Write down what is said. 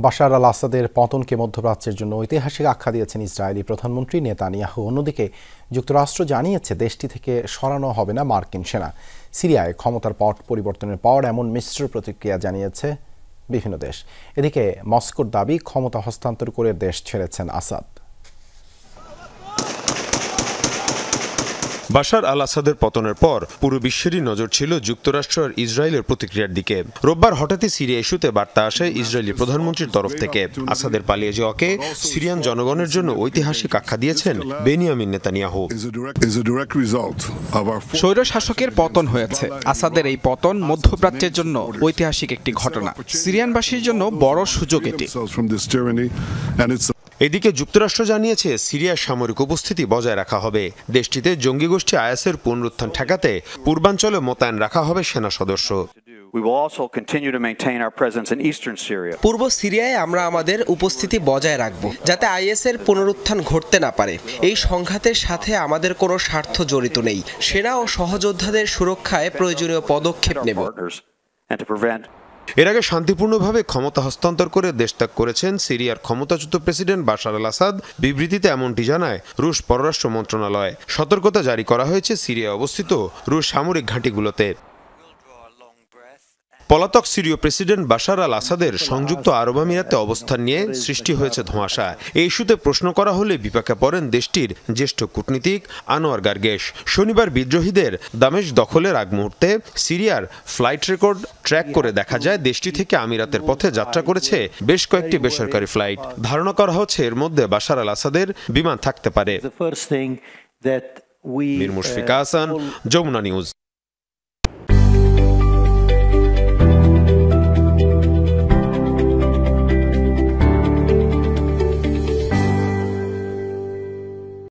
বাশার আল আসাদের পতনকে মধ্যপ্রাচ্যের জন্য ঐতিহাসিক আখ্যা দিয়েছেন ইসরায়েলি প্রধানমন্ত্রী নেতানিয়াহু। অন্যদিকে যুক্তরাষ্ট্র জানিয়েছে দেশটি থেকে সরানো হবে না মার্কিন সেনা। সিরিয়ায় ক্ষমতার পট পরিবর্তনের পর এমন মিশ্র প্রতিক্রিয়া জানিয়েছে বিভিন্ন দেশ। এদিকে মস্কোর দাবি ক্ষমতা হস্তান্তর করে দেশ ছেড়েছেন আসাদ। বাশার আল আসাদের পতনের পর পুরো বিশ্বেরই নজর ছিল যুক্তরাষ্ট্র আর ইসরায়েলের প্রতিক্রিয়ার দিকে। রোববার হঠাৎই সিরিয়া ইস্যুতে বার্তা আসে ইসরায়েলি প্রধানমন্ত্রীর তরফ থেকে। আসাদের পালিয়ে যাওয়াকে সিরিয়ান জনগণের জন্য ঐতিহাসিক আখ্যা দিয়েছেন বেনিয়ামিন নেতানিয়াহু। স্বৈরশাসকের পতন হয়েছে। আসাদের এই পতন মধ্যপ্রাচ্যের জন্য ঐতিহাসিক একটি ঘটনা। সিরিয়ানবাসীর জন্য বড় সুযোগ এটি। এদিকে যুক্তরাষ্ট্র জানিয়েছে সিরিয়ার সামরিক উপস্থিতি বজায় রাখা হবে। দেশটিতে জঙ্গি গোষ্ঠী আইএসের পুনরুত্থান ঠেকাতে পূর্বাঞ্চলে মোতায়েন রাখা হবে সেনা সদস্য। পূর্ব সিরিয়ায় আমরা আমাদের উপস্থিতি বজায় রাখব, যাতে আইএসের পুনরুত্থান ঘটতে না পারে। এই সংঘাতের সাথে আমাদের কোনো স্বার্থ জড়িত নেই। সেনা ও সহযোদ্ধাদের সুরক্ষায় প্রয়োজনীয় পদক্ষেপ নেব। এর আগে শান্তিপূর্ণভাবে ক্ষমতা হস্তান্তর করে দেশত্যাগ করেছেন সিরিয়ার ক্ষমতাচ্যুত প্রেসিডেন্ট বাশার আল আসাদ। বিবৃতিতে এমনটি জানায় রুশ পররাষ্ট্র মন্ত্রণালয়। সতর্কতা জারি করা হয়েছে সিরিয়ায় অবস্থিত রুশ সামরিক ঘাঁটিগুলোতে। পলাতক সিরীয় প্রেসিডেন্ট বাশার আল আসাদের সংযুক্ত আরব আমিরাতে অবস্থান নিয়ে সৃষ্টি হয়েছে ধোঁয়াশা। এই ইস্যুতে প্রশ্ন করা হলে বিপাকে পড়েন দেশটির জ্যেষ্ঠ কূটনীতিক আনোয়ার গার্গেশ। শনিবার বিদ্রোহীদের দামেস্ক দখলের আগ মুহূর্তে সিরিয়ার ফ্লাইট রেকর্ড ট্র্যাক করে দেখা যায় দেশটি থেকে আমিরাতের পথে যাত্রা করেছে বেশ কয়েকটি বেসরকারি ফ্লাইট। ধারণা করা হচ্ছে এর মধ্যে বাশার আল আসাদের বিমান থাকতে পারে। মীর মুশফিকা হাসান, যমুনা নিউজ।